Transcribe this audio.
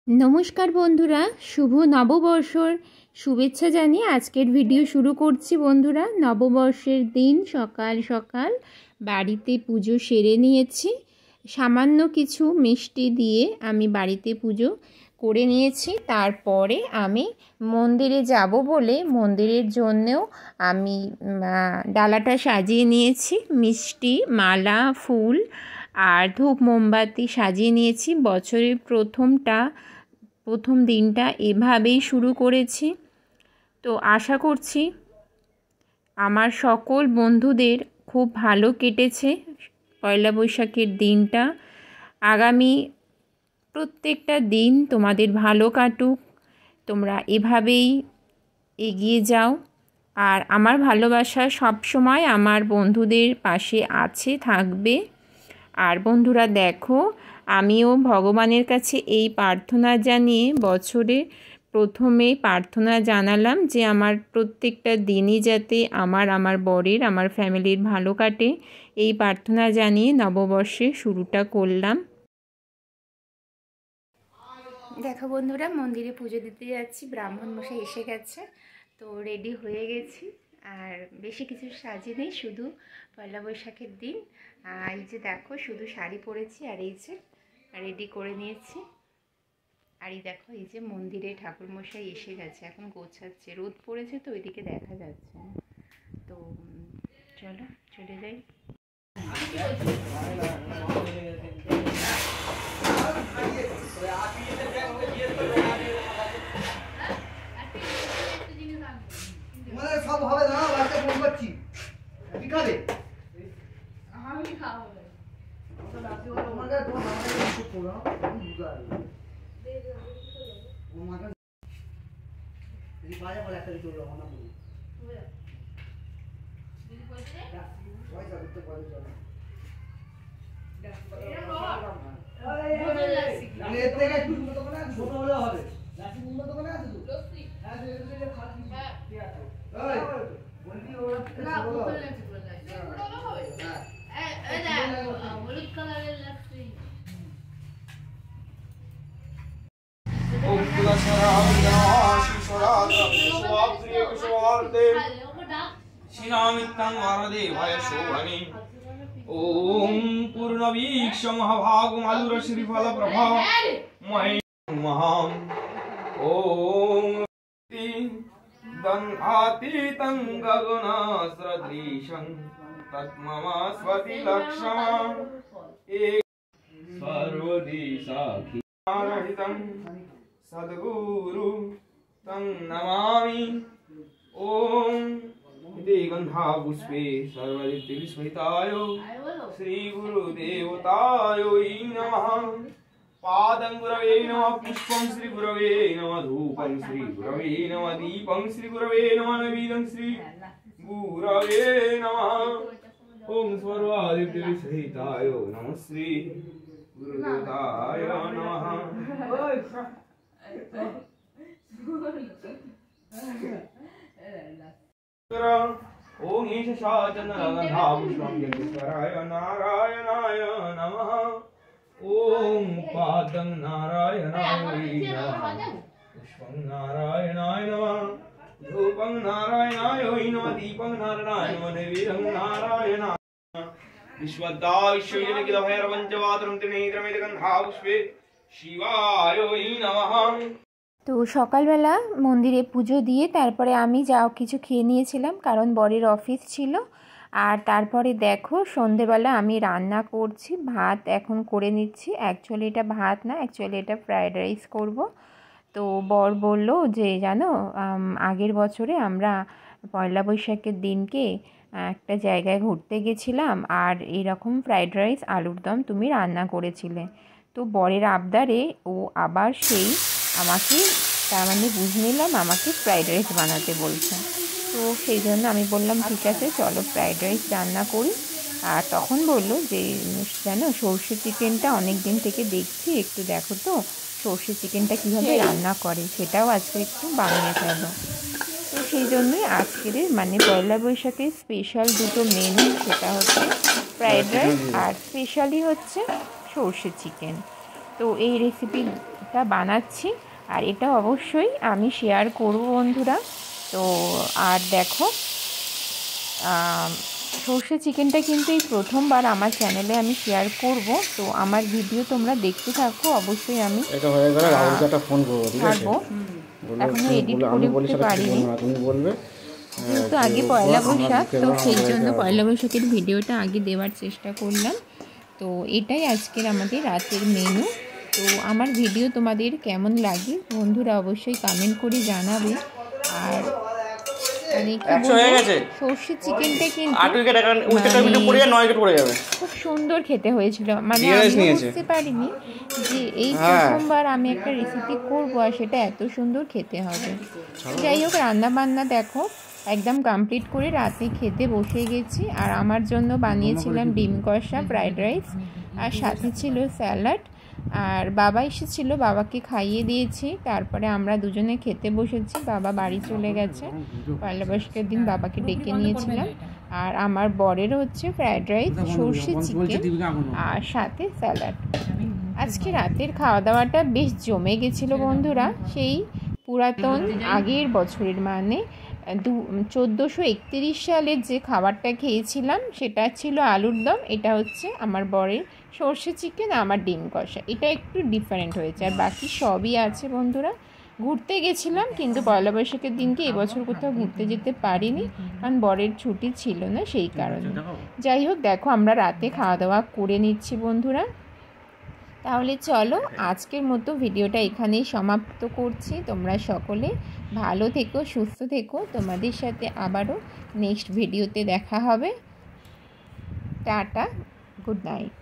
नमस्कार बंधुरा शुभ नवबर्षर शुभेच्छा जानिए आजकेर भिडियो शुरू करछि। बंधुरा नवबर्षेर दिन सकाल सकाल बाड़ीते पुजो सेरे निয়েছি। सामान्य किछु मिष्टि दिए आमी बाड़ीते पुजो करे निয়েছি। तारपरे आमी मंदिरे जाबो बोले मंदिरेर जन्यও आमी डालाटा साजिয়ে নিয়েছি। मिष्टि माला फुल और धूप मोमबाती साजिয়ে নিয়েছি। बछरेर प्रथम दिनटा एभाবেই शुरू करेছি। तो आशा करছি আমার সকল বন্ধুদের খুব ভালো কেটেছে পয়লা বৈশাখের দিনটা। আগামী প্রত্যেকটা দিন তোমাদের ভালো কাটুক, তোমরা এভাবেই এগিয়ে যাও। আর আমার ভালোবাসা সব সময় আমার বন্ধুদের পাশে আছে থাকবে। আর বন্ধুরা দেখো আমিও ভগবানের কাছে এই প্রার্থনা জানিয়ে বছরে প্রথমে প্রার্থনা জানালাম যে আমার প্রত্যেকটা দিনই যাতে আমার বরের আমার ফ্যামিলির ভালো কাটে, এই প্রার্থনা জানিয়ে নববর্ষে শুরুটা করলাম। দেখো বন্ধুরা মন্দিরে পুজো দিতে যাচ্ছি, ব্রাহ্মণ মশাই এসে গেছে, তো রেডি হয়ে গেছি। আর বেশি কিছু সাজিয়ে নেই, শুধু পয়লা বৈশাখের দিন এই যে দেখো শুধু শাড়ি পরেছি আর এই যে রেডি করে নিয়েছি। আর এই দেখো এই যে মন্দিরে ঠাকুর মশাই এসে গেছে, এখন গোছাচ্ছে, রোদ পড়েছে তো ওইদিকে দেখা যাচ্ছে না। তো চলো চলে যাই। সব হবে না, বাচ্চা ফোন করছি কি খাবে? আমি খাবো না। তো রাতে ওর মাকে তো মাকে কিছু করো আমি বুঝা দে দে ও মাকে এই বাজে বলে একটা চলো না বলি দিদি কইছে পয়সা দিতে পারে চলো আমি এর থেকে একটু উন্নত করে ছোট হলে হবে। লাসি উন্নত করে আছে তো লস্যি হ্যাঁ যে খাচ্ছি হ্যাঁ ঠিক আছে। ওই বলবি ওরা না বলে আছে বলে আছে বড় হবে হ্যাঁ এই হলুদ কালারের লাসি ওম কুলাসরাবিনাশিসরাদ্রবিশ্ববাদ্রে শিরামিত্তং বরদেবায় শোভনে ওম পূর্ণবীক্ষ মহাভাগমালুর শ্রীফল প্রভা মহাম ওম দন্ধাতীতং গগনসদৃশং তৎমমাস্বতি লক্ষ্মা সর্বদিশাখিরহিতং সদ্গুরু তং নমামি। ওম গন্ধা পুষ্পে সর্বদিতিবিস্মৃতায় শ্রী গুরুদেবতায় নমঃ। पादं गुरवे नमः, पुष्पं श्री गुरवे नमः, धूपं श्री गुरवे नमः, दीपं श्री गुरवे नमः, नैवेद्यं श्री गुरवे नमः। ओम सर्वादित्यविसहिताय नमः श्री गुरुदेवताय नमः। ओम ईश शाचन्द्रगन्धाभूषणं जगदीश्वराय नारायणाय नमः। ओम पादं नारायणाय नमः, पुष्पं नारायणाय नमः, धूपं नारायणाय नमः, दीपं नारायणाय नमः, नैवेद्यं नारायणाय नमः। विश्वदाविश्वजनकिलभैरवञ्चवातरं त्रिनेत्रमेतगन्धापुष्पे शिवाय नमः। তো সকালবেলা মন্দিরে পুজো দিয়ে তারপরে আমি যাও কিছু খেয়ে নিয়েছিলাম, কারণ বরের অফিস ছিল। আর তারপরে দেখো সন্ধেবেলা আমি রান্না করছি, ভাত এখন করে নিচ্ছি। অ্যাকচুয়ালি এটা ভাত না, অ্যাকচুয়ালি এটা ফ্রায়েড রাইস করব। তো বর বলল যে জানো আগের বছরে আমরা পয়লা বৈশাখের দিনকে একটা জায়গায় ঘুরতে গেছিলাম আর এরকম ফ্রায়েড রাইস আলুর দম তুমি রান্না করেছিলে। তো বরের আবদারে ও আবার সেই আমাকে তার মানে বুঝে নিলাম আমাকে ফ্রায়েড রাইস বানাতে বলছে। তো সেই জন্য আমি বললাম ঠিক আছে চলো ফ্রায়েড রাইস রান্না করি। আর তখন বললো যে জানো সর্ষে চিকেনটা অনেক দিন থেকে দেখছি, একটু দেখো তো সর্ষে চিকেনটা কীভাবে রান্না করে, সেটাও আজকে একটু বানিয়ে ফেলো। তো সেই জন্যই আজকের মানে পয়লা বৈশাখের স্পেশাল দুটো মেনু, সেটা হচ্ছে ফ্রায়েড রাইস আর স্পেশালি হচ্ছে সর্ষে চিকেন। তো এই রেসিপি টা বানাচ্ছি, আর এটা অবশ্যই আমি শেয়ার করব বন্ধুরা। তো আর দেখো সর্ষে চিকেনটা কিন্তু এই প্রথমবার আমার চ্যানেলে আমি শেয়ার করব। তো আমার ভিডিও তোমরা দেখতে থাকো, অবশ্যই আমি এটা হয়ে গেলে রাহুলকে একটা ফোন করবো, ঠিক আছে? এখনো এডিট করে উঠতে পারিনি, তুমি বলবে যেহেতু আগে পয়লা বৈশাখ, তো সেই জন্য পয়লা বৈশাখের ভিডিওটা আগে দেওয়ার চেষ্টা করলাম। তো এটাই আজকের আমাদের রাতের মেনু। তো আমার ভিডিও তোমাদের কেমন লাগে বন্ধুরা অবশ্যই কমেন্ট করে জানাবে। আর মানে সর্ষে চিকেনটা কিন্তু খুব সুন্দর খেতে হয়েছিল, মানে আমি বুঝতে পারিনি যে এই প্রথমবার আমি একটা রেসিপি করবো আর সেটা এত সুন্দর খেতে হবে। যাই হোক, রান্না বান্না দেখো একদম কমপ্লিট করে রাতে খেতে বসে গেছি। আর আমার জন্য বানিয়েছিলাম ডিম কষা, ফ্রাইড রাইস, আর সাথে ছিল স্যালাড। আর বাবা এসেছিল, বাবাকে খাইয়ে দিয়েছি, তারপরে আমরা দুজনে খেতে বসেছি। বাবা বাড়ি চলে গেছে, পয়লা বৈশাখের দিন বাবাকে ডেকে নিয়েছিলাম। আর আমার বরের হচ্ছে ফ্রাইড রাইস, সর্ষে চিকেন আর সাথে স্যালাড। আজকে রাতের খাওয়া দাওয়াটা বেশ জমে গেছিলো বন্ধুরা, সেই পুরাতন আগের বছরের মানে 1431 সালের যে খাবারটা খেয়েছিলাম সেটা ছিল আলুর দম, এটা হচ্ছে আমার বরের সর্ষে চিকেন, আমার ডিম কষা। এটা একটু ডিফারেন্ট হয়েছে, আর বাকি সবই আছে বন্ধুরা। ঘুরতে গেছিলাম কিন্তু পয়লা বৈশাখের দিনকে এবছর কোথাও ঘুরতে যেতে পারিনি, কারণ বরের ছুটি ছিল না সেই কারণে। যাই হোক, দেখো আমরা রাতে খাওয়া দাওয়া করে নিচ্ছি বন্ধুরা। তাহলে চলো আজকের মতো ভিডিওটা এখানেই সমাপ্ত করছি। তোমরা সকলে ভালো থেকো, সুস্থ থেকো। তোমাদের সাথে আবারও নেক্সট ভিডিওতে দেখা হবে। Tata, good night.